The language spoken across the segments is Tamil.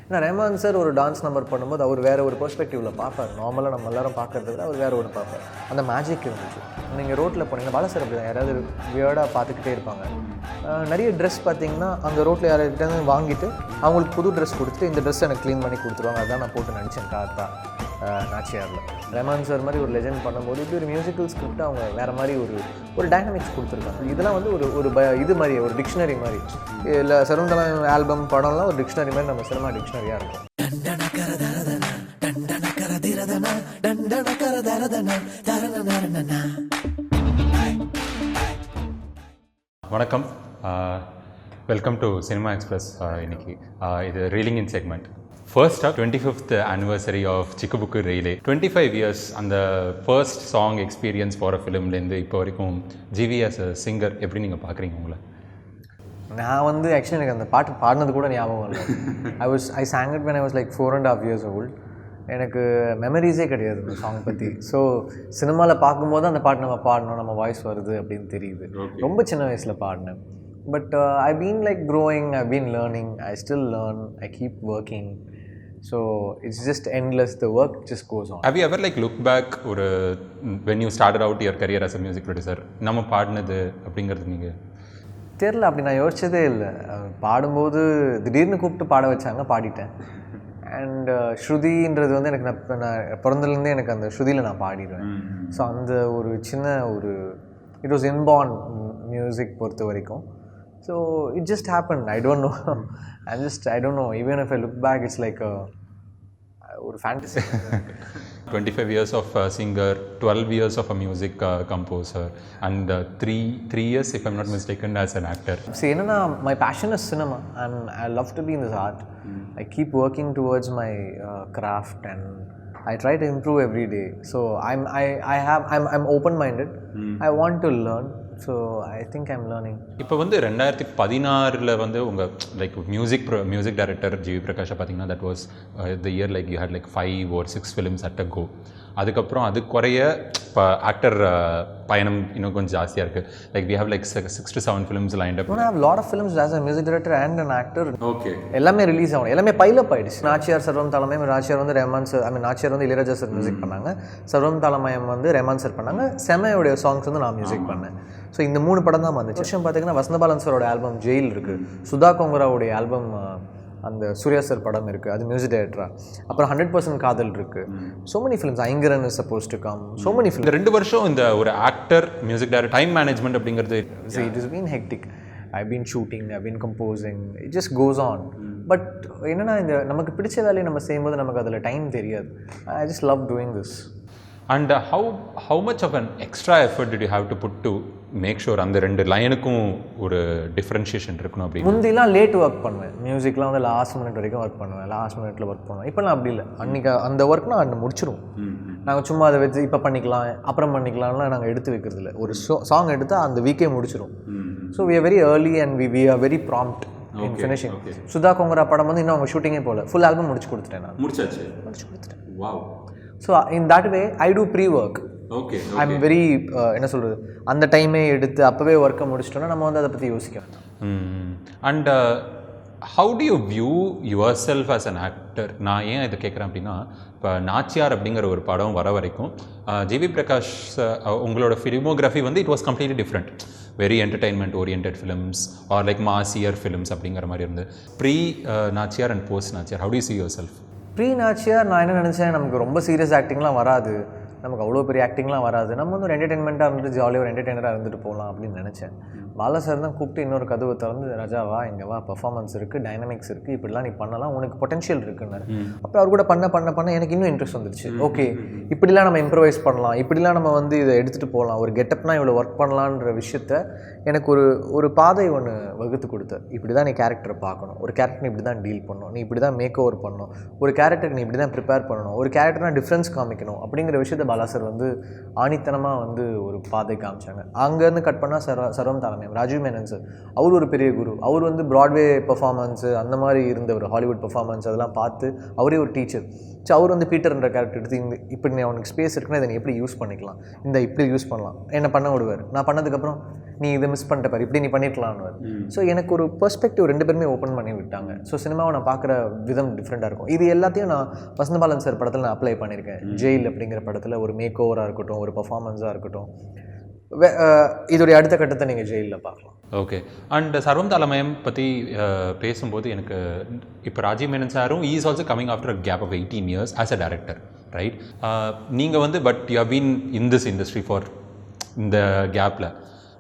ஏன்னா ரஹ்மான் சார் ஒரு டான்ஸ் நம்பர் பண்ணும்போது அவர் வேறு ஒரு பெர்ஸ்பெக்டிவில் பார்ப்பார். நார்மலாக நம்ம எல்லோரும் பார்க்கறத விட அவர் வேறு ஒரு பார்ப்பார். அந்த மேஜிக் இருந்துச்சு. நீங்கள் ரோட்டில் போனீங்கன்னா பாலா சார் அப்படி தான், யாராவது வியர்டாக பார்த்துக்கிட்டே இருப்பாங்க. நிறைய ட்ரெஸ் பார்த்தீங்கன்னா அந்த ரோட்டில் யார்கிட்ட வாங்கிட்டு அவங்களுக்கு புது ட்ரெஸ் கொடுத்துட்டு இந்த ட்ரெஸ் எனக்கு க்ளீன் பண்ணி கொடுத்துருவாங்க. அதான் நான் போட்டு நடித்தேன் கார்த்தா நாச்சியாரில். ரஹ்மான் சார் மாதிரி ஒரு லெஜெண்ட் பண்ணும்போது இப்படி ஒரு மியூசிக்கல் ஸ்கிரிப்ட் அவங்க வேறு மாதிரி ஒரு டைனமிக்ஸ் கொடுத்துருக்காங்க. இதெல்லாம் வந்து ஒரு இது மாதிரி ஒரு டிக்ஷனரி மாதிரி. இல்லை சருந்தலம் ஆல்பம் படம்லாம் ஒரு டிக்ஷனரி மாதிரி நம்ம சினிமா டிக்ஷனரியாக இருக்கும். வணக்கம், வெல்கம் டு சினிமா எக்ஸ்பிரஸ். இன்னைக்கு இது ரீலிங் இன் செக்மெண்ட். ஃபர்ஸ்ட்டாக 25th anniversary of Chikku Bukku Rayile. 25 years அந்த first song experience for a ஃபிலிம்லேருந்து இப்போ வரைக்கும் ஜிவி ஆஸ் அ சிங்கர் எப்படி நீங்கள் பார்க்குறீங்க உங்களை? நான் வந்து ஆக்சுவலி எனக்கு அந்த பாட்டு பாடினது கூட ஞாபகம் இல்லை. ஐ sang it when I was like 4.5 years old. எனக்கு மெமரிஸே கிடையாது இந்த சாங் பற்றி. ஸோ சினிமாவில் பார்க்கும்போது அந்த பாட்டு நம்ம பாடணும், நம்ம வாய்ஸ் வருது அப்படின்னு தெரியுது. ரொம்ப சின்ன வயசில் பாடினேன். But I been like growing, I been learning, I still learn, I keep working. So it's just endless, the work just goes on. Have you ever like look back ஒரு when you started out your career as a music producer, நம்ம பாடினது அப்படிங்கிறது நீங்கள் தெரில? அப்படி நான் யோசிச்சதே இல்லை. பாடும்போது திடீர்னு கூப்பிட்டு பாட வச்சாங்க, பாடிட்டேன். அண்ட் ஸ்ருதின்றது வந்து எனக்கு நான் பிறந்ததுலேருந்தே எனக்கு அந்த ஸ்ருதியில் நான் பாடிடுவேன். ஸோ அந்த ஒரு சின்ன இட் வாஸ் இன்பார்ன் மியூசிக் பொறுத்த வரைக்கும். So it just happen. I don't know even if I look back it's like ஒரு fantasy. 25 years of a singer, 12 years of a music composer, and 3 years, if I'm not mistaken, as an actor. See, my passion is cinema, and I love to be in this art. I keep working towards my craft, and I try to improve every day. So I'm open-minded. I want to learn. So I think I'm learning. இப்போ வந்து 2016 வந்து உங்கள் லைக் மியூசிக் டைரக்டர் ஜிவி பிரகாஷை பார்த்தீங்கன்னா that was the year like you had like 5 or 6 films at a go. அதுக்கப்புறம் அது குறைய இப்போ ஆக்டர் பயணம் இன்னும் கொஞ்சம் ஜாஸ்தியாக இருக்குது. Like we have like 6 to 7 films lined up. I have a lot of films as a music director and an actor. Okay, எல்லாமே ரிலீஸ் ஆகும், எல்லாமே பைலப் ஆயிடுச்சு. நாச்சியார் சர்வம் தாளமயம், நாச்சியார் வந்து ரஹ்மான் சார், நாச்சியார் வந்து இளையராஜா சார் மியூசிக் பண்ணாங்க. சர்வம் தாளமயம் வந்து ரஹ்மான் சார் பண்ணாங்க. செமையோடைய சாங்ஸ் வந்து நான் மியூசிக் பண்ணேன். ஸோ இந்த 3 படம் தான் வந்துச்சு. விஷயம் பார்த்தீங்கன்னா வசந்தபாலன் சாரோட ஆல்பம் ஜெயில் இருக்குது, சுதா கோங்கராவுடைய ஆல்பம் அந்த சூர்யா சார் படம் இருக்குது, அது மியூசிக் டைரக்டரா. அப்புறம் 100% காதல் இருக்குது. So many films, Ayngaran is supposed to come, so many films. இந்த 2 வருஷம் இந்த ஒரு actor music director time management அப்படிங்கிறது it is been hectic. I been shooting, I been composing, it just goes on. But என்னென்னா இந்த நமக்கு பிடிச்ச வேலையை நம்ம செய்யும்போது நமக்கு அதில் டைம் தெரியாது. I just love doing this. And how much of an extra effort did you have to put to make sure அந்த 2 லைனுக்கும் ஒரு டிஃப்ரென்ஷியேஷன் இருக்கணும்? அப்படி முந்திலாம் லேட் ஒர்க் பண்ணுவேன், மியூசிக்லாம் வந்து லாஸ்ட் மினிட் வரைக்கும் ஒர்க் பண்ணுவேன், லாஸ்ட் மினிட்ல ஒர்க் பண்ணுவேன். இப்போலாம் அப்படி இல்லை. அன்றைக்கி அந்த ஒர்க்னா அன்னை முடிச்சிடும். நாங்கள் சும்மா அதை வச்சு இப்போ பண்ணிக்கலாம் அப்புறம் பண்ணிக்கலாம்லாம் நாங்கள் எடுத்து வைக்கிறது இல்லை. ஒரு சாங் எடுத்தால் அந்த வீக்கே முடிச்சிடும். So we are very early and we are very prompt in finishing. Sudha Kongara படம் வந்து இன்னும் அவங்க ஷூட்டிங்கே போகல, ஃபுல் ஆல்பம் முடிச்சு கொடுத்துட்டேன். நான் முடிச்சு கொடுத்துட்டேன். Wow. So in that way I do pre work. Okay, I am very என்ன சொல்கிறது, அந்த டைமே எடுத்து அப்போவே ஒர்க்கை முடிச்சிட்டோன்னா நம்ம வந்து அதை பற்றி யோசிக்கணும். And how do you view your self as an actor? நான் ஏன் இதை கேட்குறேன் அப்படின்னா, இப்போ நாச்சியார் அப்படிங்கிற ஒரு படம் வர வரைக்கும் ஜிவி பிரகாஷ் உங்களோட ஃபிலிமோகிராஃபி வந்து it was completely different. Very entertainment oriented films are like massier films அப்படிங்கிற மாதிரி இருந்து. Pre Naachiyaar and post Naachiyaar, how do you see yourself? Pre Naachiyaar நான் என்ன நினச்சேன், நமக்கு ரொம்ப சீரியஸ் ஆக்டிங்லாம் வராது, நமக்கு அவ்வளோ பெரிய ஆக்டிங்லாம் வராது, நம்ம வந்து ஒரு என்டர்டெயின்மெண்ட்டாக இருந்துட்டு ஜாலியாக ஒரு என்டர்டெயினராக இருந்துட்டு போகலாம் அப்படின்னு நினச்சேன். பாலா சார் தான் கூப்பிட்டு இன்னொரு கதவை திறந்து, ராஜாவா இங்கே வா, பெர்ஃபார்மன்ஸ் இருக்குது, டைனமிக்ஸ் இருக்குது, இப்படிலாம் நீ பண்ணலாம், உனக்கு பொட்டன்ஷியல் இருக்குன்னாரு. அப்புறம் அவர் கூட பண்ண எனக்கு இன்னும் இன்ட்ரெஸ்ட் வந்துடுச்சு. ஓகே, இப்படிலாம் நம்ம இம்ப்ரவைஸ் பண்ணலாம், இப்படிலாம் நம்ம வந்து இதை எடுத்துகிட்டு போகலாம், ஒரு கெட்டப்னா இவ்வளோ ஒர்க் பண்ணலான்ற விஷயத்த எனக்கு ஒரு பாதை ஒன்று வகுத்து கொடுத்தார். இப்படி தான் நீ கேரக்டரை பார்க்கணும், ஒரு கேரக்டர் நீ இப்படி தான் டீல் பண்ணணும், நீ இப்படி தான் மேக் ஓவர் பண்ணணும், ஒரு கேரக்டருக்கு நீ இப்படி தான் ப்ரிப்பேர் பண்ணணும், ஒரு கேரக்டர்னா டிஃப்ரென்ஸ் காமிக்கணும் அப்படிங்கிற விஷயத்தை பாலா சார் வந்து ஆணித்தனமாக வந்து ஒரு பாதை காமிச்சாங்க. அங்கேருந்து கட் பண்ணால் சர்வம் தாளமயம், ராஜீவ் மேனன் சார், அவர் ஒரு பெரிய குரு. அவர் வந்து ப்ராட்வே பெர்ஃபார்மன்ஸு அந்த மாதிரி இருந்தவர், ஹாலிவுட் பெர்ஃபார்மன்ஸ் அதெல்லாம் பார்த்து அவரே ஒரு டீச்சர். ஸோ அவர் வந்து பீட்டர்ன்ற கேரக்டர் எடுத்து இப்படி அவனுக்கு ஸ்பேஸ் இருக்குன்னா இதை நீ எப்படி யூஸ் பண்ணிக்கலாம், இப்படி யூஸ் பண்ணலாம் என்ன பண்ண விடுவார். நான் பண்ணதுக்கப்புறம் நீ இதை மிஸ் பண்ணிட்ட பாரு, இப்படி நீ பண்ணிருக்கலாம்னு. ஸோ எனக்கு ஒரு பெர்ஸ்பெக்டிவ் ரெண்டு பேருமே ஓப்பன் பண்ணி விட்டாங்க. ஸோ சினிமாவை நான் பார்க்குற விதம் டிஃப்ரெண்ட்டாக இருக்கும். இது எல்லாத்தையும் நான் வசந்தபாலன் சார் படத்தில் நான் அப்ளை பண்ணியிருக்கேன். ஜெயில் அப்படிங்கிற படத்தில் ஒரு மேக் ஓவராக இருக்கட்டும், ஒரு பர்ஃபார்மன்ஸாக இருக்கட்டும், இதோடைய அடுத்த கட்டத்தை நீங்கள் ஜெயிலில் பார்க்கலாம். ஓகே. அண்ட் சர்வம் தாளமயம் பற்றி பேசும்போது எனக்கு இப்போ ராஜீவ் மேனன் சாரும் is also coming after a gap of 18 years as a director, right? நீங்கள் வந்து but you have been in this industry for இந்த கேப்பில்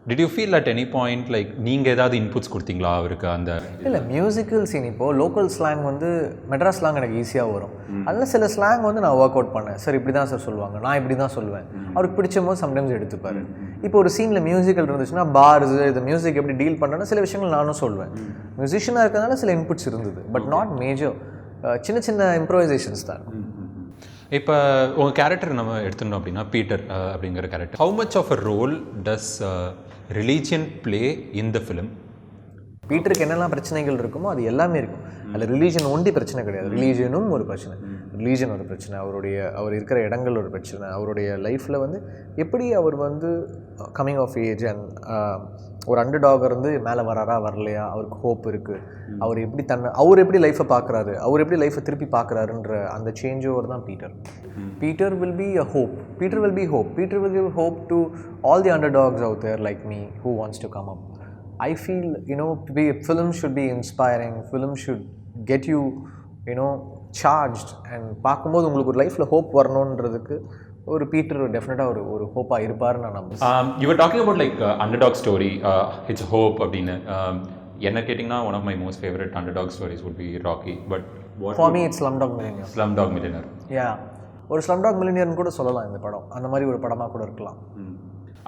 did you feel at any point like நீங்கள் ஏதாவது இன்புட்ஸ் கொடுத்தீங்களா அவருக்கு? அந்த இல்லை, மியூசிக்கல் சீன் இப்போது லோக்கல் ஸ்லாங் வந்து மெட்ராஸ் ஸ்லாங் எனக்கு ஈஸியாக வரும். அதில் சில ஸ்லாங் வந்து நான் ஒர்க் அவுட் பண்ணேன். சார் இப்படி தான் சார் சொல்லுவாங்க, நான் இப்படி தான் சொல்லுவேன். அவருக்கு பிடிச்ச போது சம்டைம்ஸ் எடுத்துப்பார். இப்போ ஒரு சீனில் மியூசிக்கல் இருந்துச்சுன்னா பார்ஸ் இது மியூசிக் எப்படி டீல் பண்ணுறேன்னா சில விஷயங்கள் நானும் சொல்லுவேன். மியூசிஷியனாக இருக்கிறதுனால சில இன்புட்ஸ் இருந்தது, பட் நாட் மேஜர். சின்ன சின்ன இம்ப்ரோவைசேஷன்ஸ் தான். இப்போ உங்கள் கேரக்டர் நம்ம எடுத்துட்டோம் அப்படின்னா பீட்டர் அப்படிங்கிற character, how much of a role does religion play in the film? பீட்டருக்கு என்னெல்லாம் பிரச்சனைகள் இருக்குமோ அது எல்லாமே இருக்கும். அதில் ரிலீஜன் ஒண்டி பிரச்சனை கிடையாது, ரிலீஜனும் ஒரு பிரச்சனை, ரிலீஜன் ஒரு பிரச்சனை, அவர் இருக்கிற இடங்கள் ஒரு பிரச்சனை, அவருடைய லைஃப்பில் வந்து எப்படி அவர் வந்து கம்மிங் ஆஃப் ஏஜ் அண்ட் ஒரு அண்டர்டாக் இருந்து மேலே வராரா வரலையா, அவருக்கு ஹோப் இருக்குது, அவர் எப்படி லைஃப்பை பார்க்குறாரு, அவர் எப்படி லைஃப்பை திருப்பி பார்க்குறாருன்ற அந்த சேஞ்ச் ஓவர் தான் Peter. Peter will be a hope, Peter will be hope, Peter will give hope to all the underdogs out there like me who wants to come up. I feel, film should be inspiring, film should get you, charged, and பார்க்கும்போது உங்களுக்கு ஒரு லைஃப்பில் ஹோப் வரணுன்றதுக்கு ஒரு பீட்டர் டெஃபினட்டாக ஒரு ஹோப்பாக இருப்பார்னு நான் நம்புறேன். You were talking about like underdog story, it's hope அப்படின்னு. என்ன கேட்டிங்கன்னா one of my most favourite underdog stories would be Rocky, but for me it's Slumdog Millionaire. Slumdog Millionaire, yeah, ஒரு ஸ்லம்டாக் மில்லியனர்னு கூட சொல்லலாம் இந்த படம். அந்த மாதிரி ஒரு படமாக கூட இருக்கலாம்.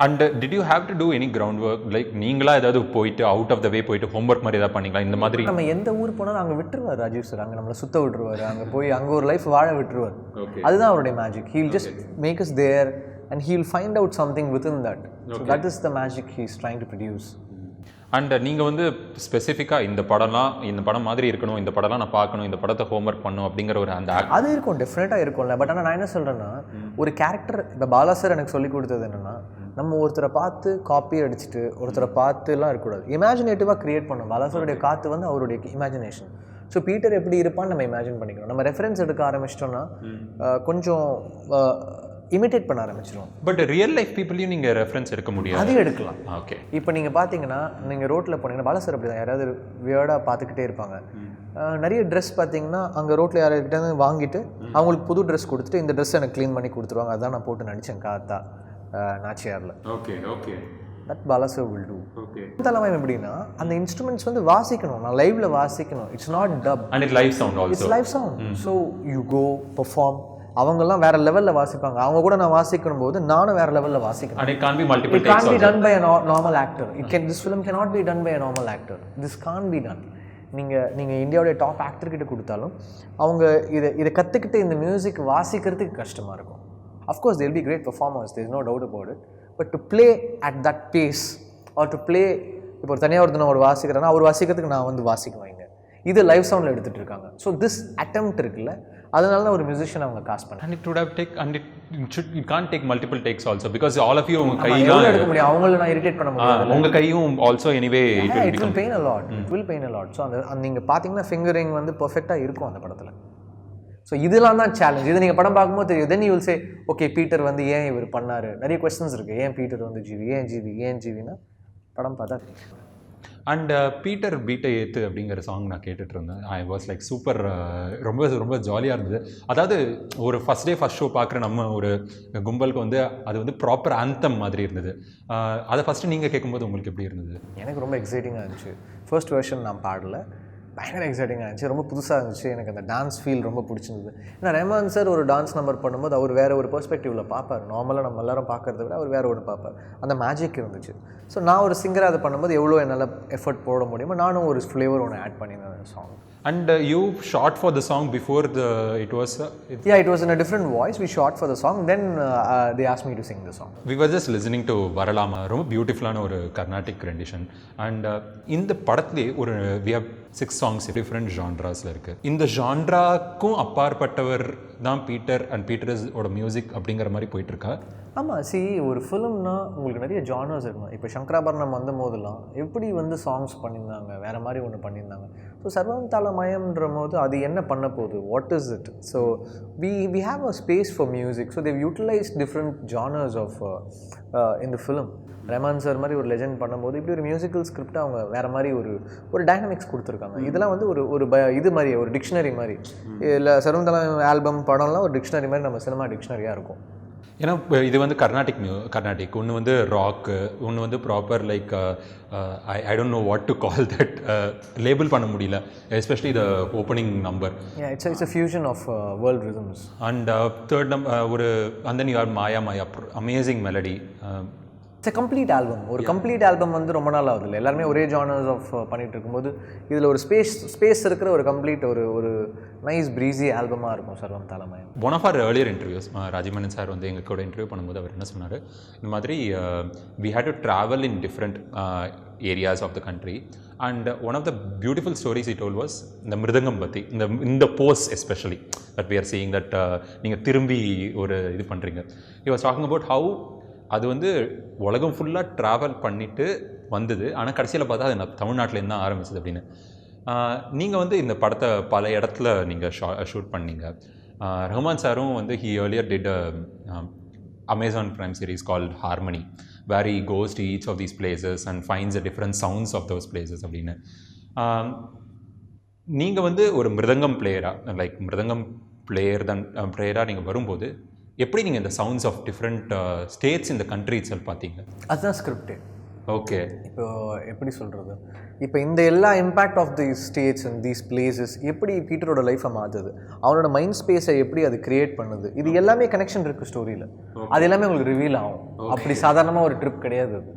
And did you have to do any ground work, like நீங்களா ஏதாவது போயிட்டு அவுட் ஆஃப் த வே போயிட்டு ஹோம்ஒர்க் மாதிரி ஏதாவது பண்ணிங்களா இந்த மாதிரி? நம்ம எந்த ஊர் போனாலும் அங்கே விட்டுருவார் ராஜீவ் சார், அங்கே நம்மளை சுத்த விட்டுருவார், அங்கே போய் அங்கே ஒரு லைஃப் வாழ விட்டுருவார். அதுதான் அவருடைய magic. He'll just make us there and he'll find out something within that. That is the magic he is trying to produce. And நீங்கள் வந்து ஸ்பெசிஃபிக்காக இந்த படம் மாதிரி இருக்கணும், இந்த படம்லாம் நான் பார்க்கணும், இந்த படத்தை ஹோம்ஒர்க் பண்ணணும் அப்படிங்கிற ஒரு அந்த அது இருக்கும், டெஃபினட்டாக இருக்கும்ல. பட் ஆனால் நான் என்ன சொல்கிறேன்னா, ஒரு கேரக்டர் இப்போ பாலா சார் எனக்கு சொல்லி கொடுத்தது என்னென்னா, நம்ம ஒருத்தரை பார்த்து காப்பி அடிச்சுட்டு ஒருத்தரை பார்த்துலாம் இருக்கக்கூடாது, இமேஜினேட்டிவாக க்ரியேட் பண்ணணும். பாலா சாருடைய காற்று வந்து அவருடைய இமேஜினேஷன். ஸோ பீட்டர் எப்படி இருப்பான்னு நம்ம இமேஜின் பண்ணிக்கணும். நம்ம ரெஃபரன்ஸ் எடுக்க ஆரம்பிச்சிட்டோம்னா கொஞ்சம் இமிட்டேட் பண்ண ஆரம்பிச்சிடும். பட் ரியல் லைஃப் பீப்புளையும் நீங்கள் ரெஃபரன்ஸ் எடுக்க முடியாது. அது எடுக்கலாம். ஓகே. இப்போ நீங்கள் பார்த்தீங்கன்னா, நீங்கள் ரோட்டில் போனீங்கன்னா பாலா சார் அப்படி தான் யாராவது வியர்டாக பார்த்துக்கிட்டே இருப்பாங்க. நிறைய ட்ரெஸ் பார்த்தீங்கன்னா அங்கே ரோட்டில் யார்கிட்ட வாங்கிட்டு அவங்களுக்கு புது ட்ரெஸ் கொடுத்துட்டு இந்த ட்ரெஸ் எனக்கு க்ளீன் பண்ணி கொடுத்துருவாங்க, அதான் நான் போட்டு நடித்தேன் காத்தா நாச்சியாரில். Okay okay. That Bala sir will do. தலைமையம் எப்படின்னா, அந்த இன்ஸ்ட்ருமெண்ட்ஸ் வந்து வாசிக்கணும், நான் லைவ்ல வாசிக்கணும். It's not dub and it live sound also. It's live sound. So you go perform. அவங்கெல்லாம் வேற லெவலில் வாசிப்பாங்க, அவங்க கூட நான் வாசிக்கணும் போது நானும் வேற லெவலில் வாசிக்கணும். And it can't be multiple takes. It can't be done by a normal actor. This film cannot be done by a normal actor. This can't be done. நீங்கள் இந்தியாவுடைய டாப் ஆக்டர் கிட்ட கொடுத்தாலும் அவங்க இதை கற்றுக்கிட்டு இந்த மியூசிக் வாசிக்கிறதுக்கு கஷ்டமாக இருக்கும். Of course there will be great performers, there is no doubt about it. But to play at that pace or to play, இப்போ ஒரு தனியாக ஒருத்தனை ஒரு வாசிக்கிறேன்னா அவர் வாசிக்கிறதுக்கு நான் வந்து வாசிக்குவேன். இது லைவ் சவுண்டில் எடுத்துகிட்டு இருக்காங்க. ஸோ திஸ் அட்டெம்ப்ட் இருக்குல்ல, அதனால தான் ஒரு மியூசிஷியன் அவங்க காஸ்ட் பண்ணாங்க. And it would have taken, and it can't take multiple takes also because all of you உங்க கையெல்லாம் எடுக்க முடியும், அவங்கள நான் இரிட்டேட் பண்ண முடியாது. உங்க கையும் also anyway it will pain a lot. It will pain a lot. So அந்த நீங்கள் பார்த்தீங்கன்னா ஃபிங்கரிங் வந்து பர்ஃபெக்டாக இருக்கும் அந்த படத்தில். ஸோ இதெல்லாம் தான் சேலஞ்ச். இது நீங்கள் படம் பார்க்கும்போது தெரியும். Then you will say okay Peter வந்து ஏன் இவர் பண்ணார், நிறைய கொஸ்டின்ஸ் இருக்குது. ஏன் பீட்டர் வந்து ஜிவி, ஏன் ஜிவினா படம் பார்த்தா. அண்ட் பீட்டர் பீட்டை ஏற்று அப்படிங்கிற சாங் நான் கேட்டுட்டு இருந்தேன். ஐ வாஸ் லைக் சூப்பர், ரொம்ப ரொம்ப ஜாலியாக இருந்தது. அதாவது ஒரு ஃபஸ்ட் ஷோ பார்க்குற நம்ம ஒரு கும்பலுக்கு வந்து அது வந்து ப்ராப்பர் ஆந்தம் மாதிரி இருந்தது. அதை ஃபஸ்ட்டு நீங்கள் கேட்கும்போது உங்களுக்கு எப்படி இருந்தது? எனக்கு ரொம்ப எக்ஸைட்டிங்காக இருந்துச்சு. ஃபர்ஸ்ட் வெர்ஷன் நான் பாடல, பயங்கர எக்ஸைட்டிங்காக இருந்துச்சு, ரொம்ப புதுசாக இருந்துச்சு. எனக்கு அந்த டான்ஸ் ஃபீல் ரொம்ப பிடிச்சிருந்தது. ஏன்னா ரஹ்மான் சார் ஒரு டான்ஸ் நம்பர் பண்ணும்போது அவர் வேறு ஒரு பெர்ஸ்பெக்டிவில் பார்ப்பார். நார்மலாக நம்ம எல்லாரும் பார்க்குறத விட அவர் வேறு ஒன்று பார்ப்பார். அந்த மேஜிக் இருந்துச்சு. ஸோ நான் ஒரு சிங்கராக அதை பண்ணும்போது எவ்வளோ என்னால் எஃபர்ட் போட முடியுமோ நானும் ஒரு ஃப்ளேவர் ஒன்று ஆட் பண்ணியிருந்தேன் song. And you shot for the song before it was in a different voice. We shot for the song, then they asked me to sing the song. We were just listening to Varalama, ரொம்ப பியூட்டிஃபுல்லான ஒரு கர்நாடிக் ரெண்டிஷன். அண்ட் இந்த படத்துலேயே we have 6 songs different genresல இருக்குது. இந்த ஜான்ராக்கும் அப்பாற்பட்டவர் தான் பீட்டர் அண்ட் பீட்டர்ஸோட மியூசிக் அப்படிங்கிற மாதிரி போயிட்டுருக்கா? ஆமாம், ஒரு ஃபிலிம்னா உங்களுக்கு நிறைய ஜானர்ஸ் இருக்கணும். இப்போ சங்கராபரணம் வந்த போதெல்லாம் எப்படி வந்து சாங்ஸ் பண்ணியிருந்தாங்க, வேறு மாதிரி ஒன்று பண்ணியிருந்தாங்க. ஸோ சர்வம் தாளமயம்ன்ற போது அது என்ன பண்ண போகுது, what is it? So we have a space for music. So they utilize different genres of இந்த ஃபிலிம். ரஹ்மான் சார் மாதிரி ஒரு லெஜெண்ட் பண்ணும்போது இப்படி ஒரு மியூசிக்கல் ஸ்கிரிப்ட் அவங்க வேறு மாதிரி ஒரு டைனமிக்ஸ் கொடுத்துருக்காங்க. இதெல்லாம் வந்து ஒரு இது மாதிரி ஒரு டிக்ஷனரி மாதிரி. இல்லை சர்வம் தாளமயம் ஆல்பம் படம்லாம் ஒரு டிக்ஷனரி மாதிரி நம்ம சினிமா டிக்ஷனரியாக இருக்கும். ஏன்னா இது வந்து கர்நாடிக் ஒன்று வந்து ராக்கு, ஒன்று வந்து proper like I don't know what to call that, label பண்ண முடியல, especially the opening number. It's a fusion of world rhythms. And third ஒரு and then you have Maya amazing melody. It's a complete album. ஒரு கம்ப்ளீட் ஆல்பம் வந்து ரொம்ப நாள் ஆகுது இல்லை, எல்லாருமே ஒரே ஜானர்ஸ் ஆஃப் பண்ணிகிட்டு இருக்கும்போது இதில் ஒரு ஸ்பேஸ் இருக்கிற ஒரு கம்ப்ளீட் ஒரு நைஸ் ப்ரீஸி ஆல்பமாக இருக்கும் Sarvam Thaalamayam. One of our earlier interviews Rajamenon sir வந்து எங்கள் கூட இன்டர்வியூ பண்ணும்போது அவர் என்ன சொன்னார், இந்த மாதிரி we had to travel in different areas of the country. And one of the beautiful stories it told was இந்த மிருதங்கம் பற்றி, இந்த pose especially that we are seeing that நீங்கள் திரும்பி ஒரு இது பண்ணுறீங்க. You was talking about how அது வந்து உலகம் ஃபுல்லாக ட்ராவல் பண்ணிவிட்டு வந்தது, ஆனால் கடைசியில் பார்த்தா அது தமிழ்நாட்டிலேருந்து தான் ஆரம்பிச்சது அப்படின்னு. நீங்கள் வந்து இந்த படத்தை பல இடத்துல நீங்கள் ஷூட் பண்ணீங்க. ரஹ்மான் சாரும் வந்து he earlier did Amazon Prime series called Harmony, where he goes to each of these places and finds the different sounds of those places அப்படின்னு. நீங்கள் வந்து ஒரு மிருதங்கம் பிளேயராக, லைக் மிருதங்கம் பிளேயராக நீங்கள் வரும்போது எப்படி நீங்கள் இந்த சவுண்ட்ஸ் ஆஃப் டிஃப்ரெண்ட் ஸ்டேட்ஸ் இந்த கண்ட்ரி இட்செல்ஃப் பார்த்தீங்க? அதுதான் ஸ்கிரிப்டே. ஓகே, இப்போ எப்படி சொல்கிறது, இப்போ இந்த எல்லா impact of the states and these places எப்படி பீட்டரோட லைஃப்பை மாற்றுது, அவனோட மைண்ட் ஸ்பேஸை எப்படி அது கிரியேட் பண்ணுது, இது எல்லாமே கனெக்ஷன் இருக்குது ஸ்டோரியில். அது எல்லாமே உங்களுக்கு ரிவீல் ஆகும். அப்படி சாதாரணமாக ஒரு ட்ரிப் கிடையாது அது.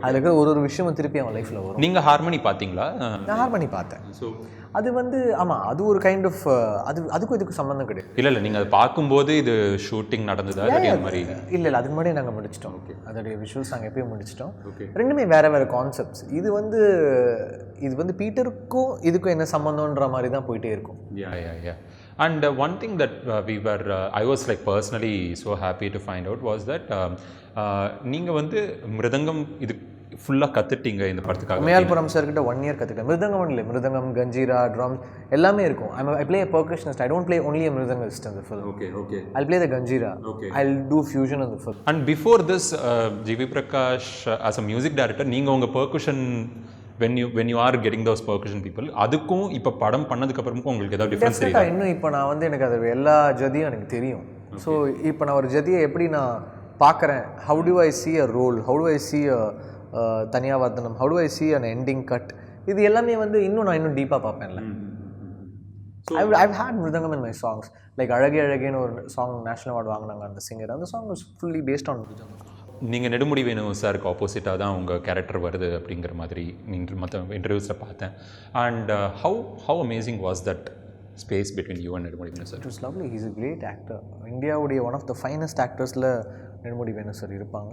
அதில் இருக்கிற ஒரு விஷயமும் திருப்பி அவன் லைஃப்பில் வரும். நீங்கள் ஹார்மனி பார்த்தீங்களா? நான் ஹார்மனி பார்த்தேன். ஸோ அது வந்து ஆமாம், அது ஒரு கைண்ட் ஆஃப் அதுக்கும் இதுக்கும் சம்மந்தம் கிடையாது. இல்லை நீங்கள் அதை பார்க்கும்போது இது ஷூட்டிங் நடந்ததா அது மாதிரி? இல்லை, அதுக்கு முன்னாடி நாங்கள் முடிச்சிட்டோம். அதோடைய விஷுவல்ஸ் நாங்கள் எப்பயும் முடிச்சிட்டோம். ரெண்டுமே வேறு கான்செப்ட்ஸ். இது வந்து பீட்டருக்கும் இதுக்கும் என்ன சம்மந்தம்ன்ற மாதிரி தான் போயிட்டே இருக்கும். Yeah. And one thing that I was like personally so happy to find out was that நீங்கள் வந்து மிருதங்கம் இது ஃபுல்லாக கற்றுட்டீங்க இந்த படத்துக்காக. மேல்புரம் சார்கிட்ட 1 year கற்றுக்கிட்டேன். மிருதங்கம் இல்லை, மிருதங்கம், கஞ்சீரா, ட்ரம்ஸ் எல்லாமே இருக்கும். I play a percussionist. I don't play only a mridangist in the film. Okay. I'll play the ganjira. I'll do fusion in the film. And before this, G.V. Prakash as a music director, நீங்கள் உங்கள் percussion when you are getting those percussion people, அதுக்கும் இப்போ படம் பண்ணதுக்கப்புறமும் உங்களுக்கு ஏதாவது டிஃப்ரென்ஸ் தெரியுதா? இன்னும் இப்போ நான் வந்து எனக்கு அது எல்லா ஜதியும் எனக்கு தெரியும். ஸோ இப்போ நான் ஒரு ஜதியை எப்படி நான் பார்க்குறேன், how do I see a role, how do I see a தனியாவர்த்தனம், how do I see an ending cut, இது எல்லாமே வந்து நான் இன்னும் டீப்பாக பார்ப்பேன்ல. I've had mridangam in my songs. Like அழகே அழகேன்னு ஒரு சாங் நேஷனல் அவார்டு வாங்கினாங்க அந்த சிங்கர். அந்த song was fully based on mridangam. நீங்கள் நெடுமுடி வேணு சாருக்கு ஆப்போசிட்டாக தான் உங்கள் கேரக்டர் வருது அப்படிங்கிற மாதிரி நீங்கள் மற்ற இன்டர்வியூஸில் பார்த்தேன். And how amazing was that space between you and Nedumudi Venu sir? It was lovely. He's a great actor. இந்தியாவுடைய ஒன் ஆஃப் த ஃபைனஸ்ட் ஆக்டர்ஸில் நெடுமுடி வேணு சார் இருப்பாங்க.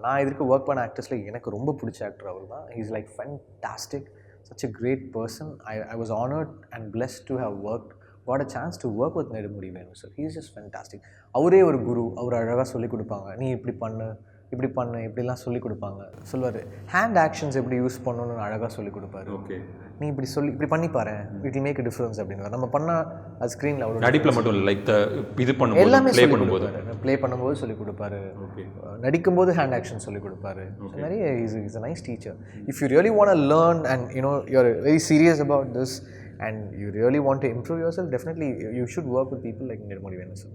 நான் இதற்கு ஒர்க் பண்ண ஆக்டர்ஸில் எனக்கு ரொம்ப பிடிச்ச ஆக்டர் அவர் தான். He is like fantastic, such a great person. I was honored and blessed to have got a chance to work with Nedumudi Venu sir. He is just fantastic. அவரே ஒரு குரு. அவர் அழகாக சொல்லிக் கொடுப்பாங்க. நீ இப்படி பண்ணு, இப்படிலாம் சொல்லிக் கொடுப்பாங்க. சொல்லுவார், ஹேண்ட் ஆக்ஷன்ஸ் எப்படி யூஸ் பண்ணணும்னு அழகாக சொல்லிக் கொடுப்பாரு. ஓகே, நீ இப்படி பண்ணி பாரு, it will make a difference அப்படின்னு. நம்ம பண்ணால் அது ஸ்க்ரீனில் அவ்வளோ நடிப்பில் மட்டும் இல்லை, லைக் இது பண்ணும்போது எல்லாமே ப்ளே பண்ணும்போது சொல்லிக் கொடுப்பாரு. நடிக்கும்போது ஹேண்ட் ஆக்ஷன் சொல்லிக் கொடுப்பாரு. நிறைய is a nice teacher. If you really want to learn and you are very serious about this and you really want to improve yourself, definitely you should work with people like Nedumudi Venu sir.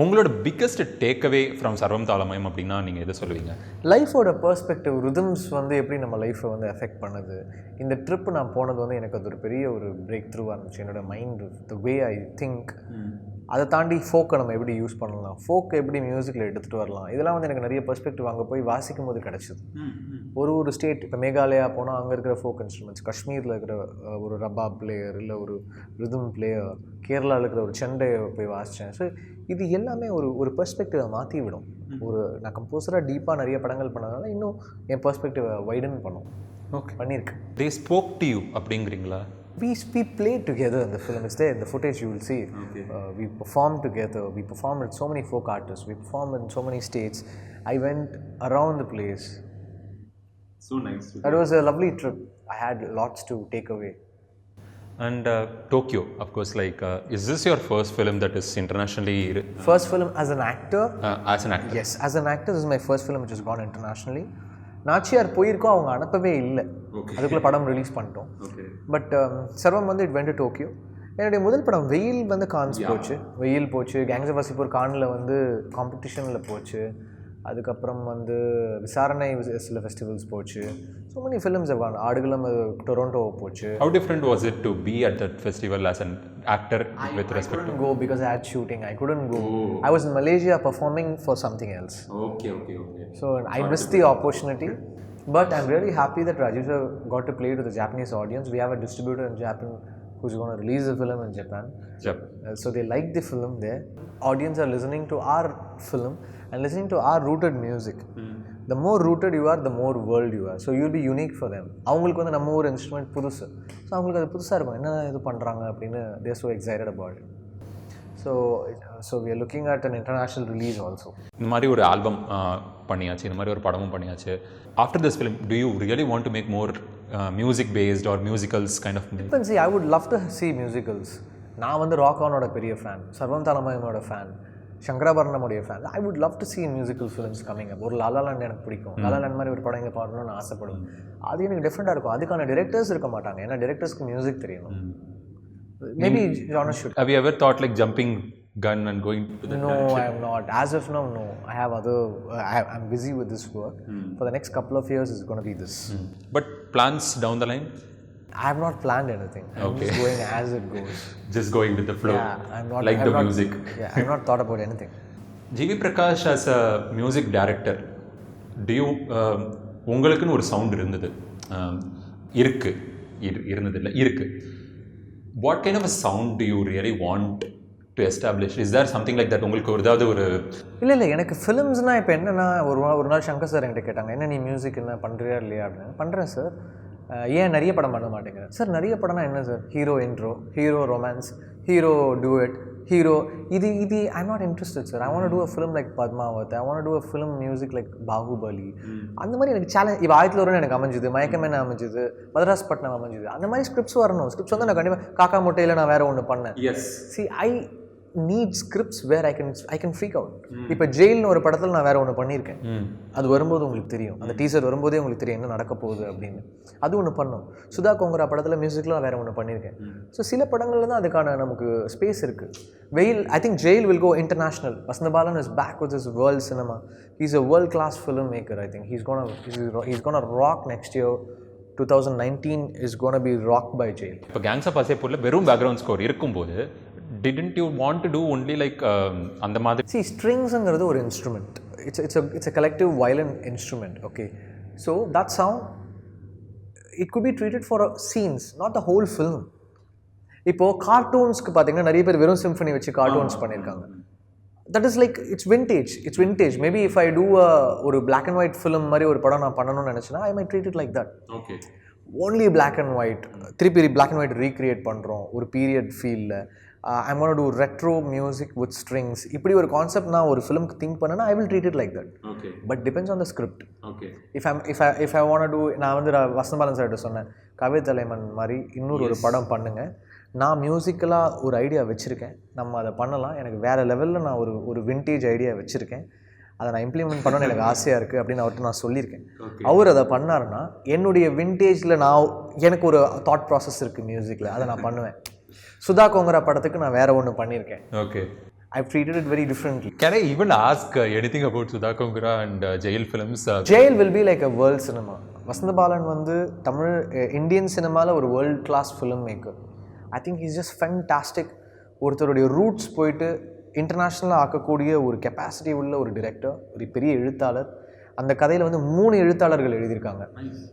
உங்களோட பிக்கஸ்ட் டேக்அவே ஃப்ரம் சர்வம் தாளமயம் அப்படின்னா நீங்கள் எதை சொல்லுவீங்க? லைஃபோட பெர்ஸ்பெக்டிவ், ரிதம்ஸ் வந்து எப்படி நம்ம லைஃப்பை வந்து எஃபெக்ட் பண்ணுது. இந்த ட்ரிப் நான் போனது வந்து எனக்கு அது ஒரு பெரிய ஒரு பிரேக் த்ரூவாக இருந்துச்சு. என்னோட mind, the way I think, அதை தாண்டி ஃபோக்கை நம்ம எப்படி யூஸ் பண்ணலாம், ஃபோக்கை எப்படி மியூசிக்கில் எடுத்துகிட்டு வரலாம், இதெல்லாம் வந்து எனக்கு நிறைய பெர்ஸ்பெக்டிவ் அங்கே போய் வாசிக்கும் போது கிடச்சிது. ஒரு ஸ்டேட், இப்போ மேகாலயா போனால் அங்கே இருக்கிற ஃபோக் இன்ஸ்ட்ருமெண்ட்ஸ், காஷ்மீரில் இருக்கிற ஒரு ரபாப் பிளேயர் இல்லை ஒரு ரிதம் பிளேயர், கேரளாவில் இருக்கிற ஒரு செண்டையை போய் வாசித்தேன். ஸோ இது எல்லாமே ஒரு பெர்ஸ்பெக்டிவை மாற்றி விடும். நான் கம்போஸராக டீப்பாக நிறைய படங்கள் பண்ணதுனால இன்னும் என் பெர்ஸ்பெக்டிவை வைடன் பண்ணும். ஓகே, பண்ணியிருக்கு. தே ஸ்போக் டு யூ அப்படிங்கிறீங்களா? We played together in the film. It's there in the footage, you will see. Okay. We performed together. We performed with so many folk artists. We performed in so many states. I went around the place. So nice. That was a lovely trip. I had lots to take away. And Tokyo, of course, like, is this your first film that is internationally First film as an actor. as an actor? Yes, as an actor, this is my first film which has gone internationally. Nachiyar போயிருக்கோம், அவங்க அனுப்பவே இல்லை. அதுக்குள்ளே படம் ரிலீஸ் பண்ணிட்டோம். பட் சர்வம் வந்து இட் வெண்ட் டு டோக்கியோ. என்னுடைய முதல் படம் வெயில் வந்து கான்ஸ் போச்சு. வெயில் போச்சு, கேங்ஸ் ஆஃப் வாசிப்பூர் கானில் வந்து காம்படிஷனில் போச்சு. அதுக்கப்புறம் வந்து விசாரணை சில ஃபெஸ்டிவல்ஸ் போச்சு. So many films have gone. Aadukalam Toronto போச்சு. How different was it to be at that festival as an actor with respect to? I couldn't go because I had shooting. I couldn't go. I was in Malaysia performing for something else. Okay. So I missed the opportunity. But I'm really happy that Rajesh sir got to play to the Japanese audience. We have a distributor in Japan who's going to release the film in Japan. Yep. So they like the film there. Audience are listening to our film and listening to our rooted music. The more rooted you are, the more world you are. So you'll be unique for them. அவங்களுக்கு வந்து நம்ம ஒரு இன்ஸ்ட்ருமெண்ட் புதுசு. ஸோ அவங்களுக்கு அது புதுசாக இருக்கும், என்ன இது பண்ணுறாங்க அப்படின்னு. They're so excited about it. So we are looking at an international release also. இந்த மாதிரி ஒரு ஆல்பம் பண்ணியாச்சு, இந்த மாதிரி ஒரு படமும் பண்ணியாச்சு. After this film do you really want to make more music based or musicals kind of movie? See, I would love to see musicals. நான் வந்து ராக் ஆனோட பெரிய ஃபேன், சர்வம் தாளமயமோட ஃபேன், சங்கராபரணமுடைய fan. I would love to see musical films coming up. ஒரு லாலாலேண்ட் எனக்கு பிடிக்கும். லாலாலேண்ட் மாதிரி ஒரு படம் இங்கே பாடணும்னு ஆசைப்படுவேன். அது எனக்கு டிஃப்ரெண்ட்டாக இருக்கும். அதுக்கான டிரெக்டர்ஸ் இருக்க மாட்டாங்க, ஏன்னா டிரெக்டர்ஸ்க்கு மியூசிக் தெரியணும். Maybe genre should. Have you ever thought like jumping gun and going to the No, I am not. As of now, no. I have other. I'm busy with this work. For the next couple of years, it's going to be this. But plans down the line? I have not planned anything. I'm just going as it goes. Just going with the flow. Yeah, I'm not. Like the music. Yeah, I've not thought about anything. GV Prakash as a music director, do you உங்களுக்குன்னு ஒரு சவுண்ட் இருந்தது, இருந்ததில்லை, இருக்கு. What kind of a sound do you really want to establish? Is there something like that? உங்களுக்கு ஒரு ஏதாவது ஒரு இல்லை எனக்கு ஃபிலிம்ஸ்னால் இப்போ என்னென்னா ஒரு நாள் சங்கர் சார் என்கிட்ட கேட்டாங்க, என்ன நீ மியூசிக் என்ன பண்ணுறியா இல்லையா அப்படின்னு. பண்ணுறேன் சார். ஏன் நிறைய படம் பண்ண மாட்டேங்கிறேன் சார்? நிறைய படம்னா என்ன sir? Hero intro, hero romance, hero duet, hero இது I'm not interested sir. I want to a film like Padmaavat. I want to a film music like Baahubali. அந்த மாதிரி எனக்கு சேலஞ்ச். இப்போ 1001 எனக்கு அமைஞ்சுது, மயக்கமே அமைஞ்சுது, மதராஸ் பட்னம் அமைஞ்சுது. அந்த மாதிரி ஸ்கிரிப்ட்ஸ் வரணும். ஸ்கிரிப்ட்ஸ் வந்து நான் கண்டிப்பாக காக்கா முட்டையில் நான் வேறு ஒன்று பண்ணேன். See, I need scripts where I can freak out. இப்போ ஜெயில்னு ஒரு படத்தில் நான் வேறு ஒன்று பண்ணியிருக்கேன். அது வரும்போது உங்களுக்கு தெரியும், அந்த டீசர் வரும்போதே உங்களுக்கு தெரியும் என்ன நடக்க போகுது அப்படின்னு. அது ஒன்று பண்ணோம். சுதா கொங்கரா படத்தில் மியூசிக்கில் நான் வேறு ஒன்று பண்ணியிருக்கேன். ஸோ சில படங்களில் தான் அதுக்கான நமக்கு ஸ்பேஸ் இருக்குது. Veyil, I think Jail will go international. Vasanthabalan is back with is world cinema. He's a world class film maker. I think he's gonna rock next year. 2019 is gonna be rocked by jail. இப்போ கேங்ஸ் ஆஃப் வாசிப்பூரில் வெறும் பேக்ரவுண்ட் ஸ்கோர் இருக்கும்போது didn't you want to do only like அந்த மாதிரி? See, stringsங்கிறது ஒரு instrument. It's a collective violin instrument. Okay, so that sound, it could be treated for scenes, not the whole film. இப்போ கார்ட்டூன்ஸ்க்கு பார்த்தீங்கன்னா நிறைய பேர் வெறும் சிம்ஃபனி வச்சு கார்ட்டூன்ஸ் பண்ணியிருக்காங்க. That is like it's vintage. Maybe if I do ஒரு பிளாக் அண்ட் ஒயிட் ஃபிலிம் மாதிரி ஒரு படம் நான் பண்ணணும்னு நினச்சேன்னா I might treat it like that. Okay, only black and white. திருப்பி பிளாக் அண்ட் ஒயிட் ரீக்ரியேட் பண்ணுறோம் ஒரு பீரியட் ஃபீலில். I'm going to do retro music with strings. இப்படி ஒரு கான்செப்ட் நான் ஒரு ஃபிலிம்க்கு திங்க் பண்ணேன்னா I will treat it like that. Okay, but depends on the script. Okay, if I want to do, நான் வந்து வசந்தபாலன் சார்கிட்ட சொன்னேன், கவிதை தலைமன் மாதிரி இன்னொரு ஒரு படம் பண்ணுங்கள், நான் மியூசிக்கலாக ஒரு ஐடியா வச்சுருக்கேன், நம்ம அதை பண்ணலாம், எனக்கு வேறு லெவலில் நான் ஒரு விண்டேஜ் ஐடியா வச்சுருக்கேன், அதை நான் இம்ப்ளிமெண்ட் பண்ணணும்னு எனக்கு ஆசையாக இருக்குது அப்படின்னு அவர்கிட்ட நான் சொல்லியிருக்கேன். அவர் அதை பண்ணாருன்னா என்னுடைய விண்டேஜில் எனக்கு ஒரு தாட் ப்ராசஸ் இருக்குது மியூசிக்கில், அதை நான் பண்ணுவேன். சுதா கொங்கரா படத்துக்கு நான் வேற ஒன்று பண்ணியிருக்கேன். Okay, I've treated it very differently. Can I even ask anything about Sudha Kongara and Jail films? Jail will be like a world cinema. Vasanthabalan வந்து தமிழ் இந்தியன் சினிமாவில் ஒரு world class film maker. I think is just fantastic. ஒருத்தருடைய ரூட்ஸ் போயிட்டு இன்டர்நேஷ்னலாக ஆக்கக்கூடிய ஒரு கெப்பாசிட்டி உள்ள ஒரு டிரெக்டர், ஒரு பெரிய எழுத்தாளர். அந்த கதையில் வந்து 3 எழுத்தாளர்கள் எழுதியிருக்காங்க.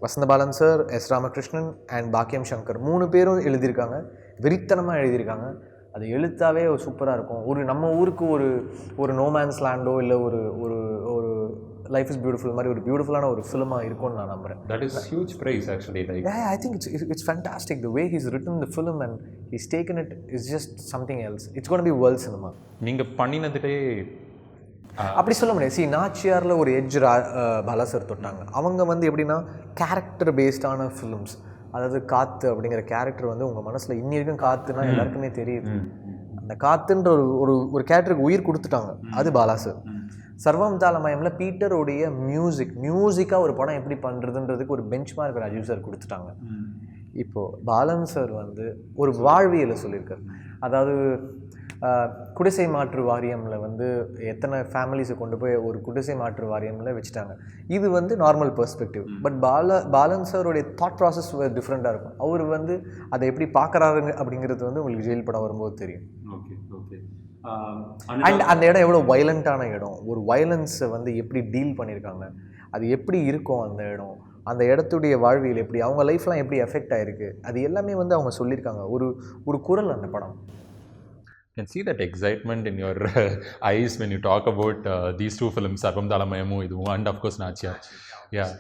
வசந்தபாலன் சார், எஸ் ராமகிருஷ்ணன் அண்ட் பாக்கியம் சங்கர் 3 பேரும் எழுதியிருக்காங்க. வெறித்தனமாக எழுதியிருக்காங்க. அது எழுத்தாவே சூப்பராக இருக்கும். நம்ம ஊருக்கு ஒரு நோமேன்ஸ் லேண்டோ இல்லை ஒரு லைஃப் இஸ் பியூட்டிஃபுல் மாதிரி ஒரு பியூட்டிஃபுல்லான ஒரு ஃபிலிமாக இருக்கும்னு நான் நம்புகிறேன். That is huge prize actually. Like Yeah, I think it's fantastic. The way he's written the film and he's taken it is just something else. It's going to be world cinema. நீங்கள் பண்ணினதுலே அப்படி சொல்ல முடியாது. சி நாச்சியாரில் ஒரு எட்ஜ் பாலா சார் தொட்டாங்க. அவங்க வந்து எப்படின்னா கேரக்டர் பேஸ்டான ஃபிலிம்ஸ், அதாவது காற்று அப்படிங்கிற கேரக்டர் வந்து உங்கள் மனசில் இன்னி வரைக்கும் காற்றுனா எல்லாருக்குமே தெரியுது. அந்த காற்றுன்ற ஒரு கேரக்டருக்கு உயிர் கொடுத்துட்டாங்க, அது பாலா சார். சர்வம் தாளமயமில் பீட்டருடைய மியூசிக்காக ஒரு படம் எப்படி பண்ணுறதுன்றதுக்கு ஒரு பெஞ்ச் மார்க் ராஜீவ் சார் கொடுத்துட்டாங்க. இப்போது பாலன் சார் வந்து ஒரு வாழ்வியலை சொல்லியிருக்காரு. அதாவது குடிசை மாற்று வாரியமில் வந்து எத்தனை ஃபேமிலிஸை கொண்டு போய் ஒரு குடிசை மாற்று வாரியமில் வச்சுட்டாங்க. இது வந்து நார்மல் பெர்ஸ்பெக்டிவ். பட் பாலன் சாருடைய தாட் ப்ராசஸ் டிஃப்ரெண்ட்டாக இருக்கும். அவர் வந்து அதை எப்படி பார்க்குறாருங்க அப்படிங்கிறது வந்து உங்களுக்கு ஜெயில் படம் வரும்போது தெரியும். Okay okay. அண்ட் அந்த இடம் எவ்வளோ வைலண்ட்டான இடம், ஒரு வைலன்ஸை வந்து எப்படி டீல் பண்ணியிருக்காங்க, அது எப்படி இருக்கும் அந்த இடம், அந்த இடத்துடைய வாழ்வியல் எப்படி, அவங்க லைஃப்லாம் எப்படி எஃபெக்ட் ஆகிருக்கு, அது எல்லாமே வந்து அவங்க சொல்லியிருக்காங்க. ஒரு குரல் அந்த படம். can see that excitement in your eyes when you talk about these two films, Sarvam Dalamayamu idu, and of course Nachiyar. Yeah.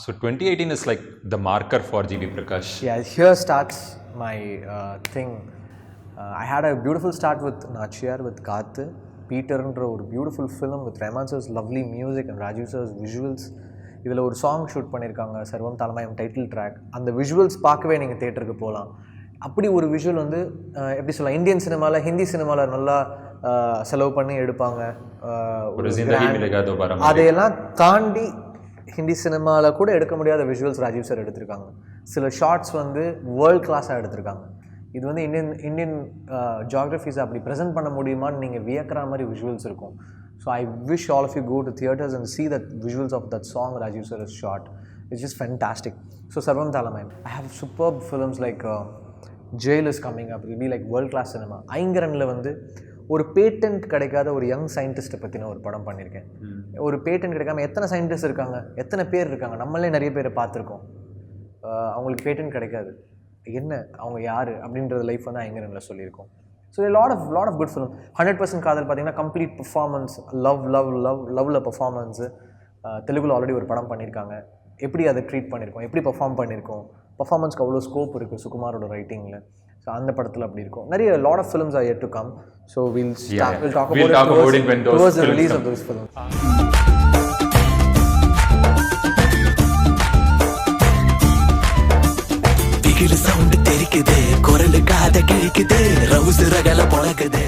So 2018 is like the marker for G.V. Prakash. Yeah, here starts my thing. I had a beautiful start with Nachiyar, with Kaathu, Peterன்ற ஒரு beautiful film with Rahman sir's lovely music and Rajiv sir's visuals. இதில் ஒரு சாங் ஷூட் பண்ணியிருக்காங்க, சர்வம் தாளமயம் டைட்டில் ட்ராக். அந்த விஷுவல்ஸ் பார்க்கவே நீங்கள் தேட்டருக்கு போகலாம். அப்படி ஒரு விஷுவல் வந்து எப்படி சொல்லலாம், இந்தியன் சினிமாவில் ஹிந்தி சினிமாவில் நல்லா செலவு பண்ணி எடுப்பாங்க. அதையெல்லாம் தாண்டி ஹிந்தி சினிமாவில் கூட எடுக்க முடியாத விஷுவல்ஸ் ராஜீவ் சார் எடுத்திருக்காங்க. சில ஷார்ட்ஸ் வந்து வேர்ல்ட் கிளாஸாக எடுத்திருக்காங்க. இது வந்து இந்தியன் ஜியாகிரஃபிஸ் அப்படி ப்ரெசென்ட் பண்ண முடியுமான்னு நீங்கள் வியக்கிற மாதிரி விஷுவல்ஸ் இருக்கும். So I wish all of you go to theatres and see that visuals of that song Rajiv sir has shot. It's just fantastic. So Sarvam Thalamai, I have superb films like Jail is coming up. It will be like world class cinema. ஐங்கரனில் வந்து ஒரு பேட்டன்ட் கிடைக்காத ஒரு யங் சயின்டிஸ்ட்டை பற்றின ஒரு படம் பண்ணியிருக்கேன். ஒரு பேட்டன்ட் கிடைக்காம எத்தனை சயின்டிஸ்ட் இருக்காங்க, எத்தனை பேர் இருக்காங்க, நம்மளே நிறைய பேரை பார்த்துருக்கோம். அவங்களுக்கு பேட்டன்ட் கிடைக்காது, என்ன அவங்க யார் அப்படின்றது லைஃப் வந்து ஐங்கரனில் சொல்லியிருக்கோம். So lot of good film. 100% Kadhal பார்த்தீங்கன்னா கம்ப்ளீட் பர்ஃபார்மன்ஸ், லவ்ல பர்ஃபார்மன்ஸு. தெலுங்குல ஆல்ரெடி ஒரு படம் பண்ணியிருக்காங்க, எப்படி அதை ட்ரீட் பண்ணியிருக்கோம், எப்படி பர்ஃபார்ம் பண்ணியிருக்கோம், பர்ஃபார்மன்ஸ்க்கு அவ்வளோ ஸ்கோப் இருக்குது சுகுமாரோட ரைட்டிங்கில். ஸோ அந்த படத்தில் அப்படி இருக்கும். நிறைய lot of films are yet to come. So we'll talk about it towards the release of those films. Sound தெரிக்குது, குரலு காத கிழிக்குது, ரவுஸ் ரகல பொழக்குது.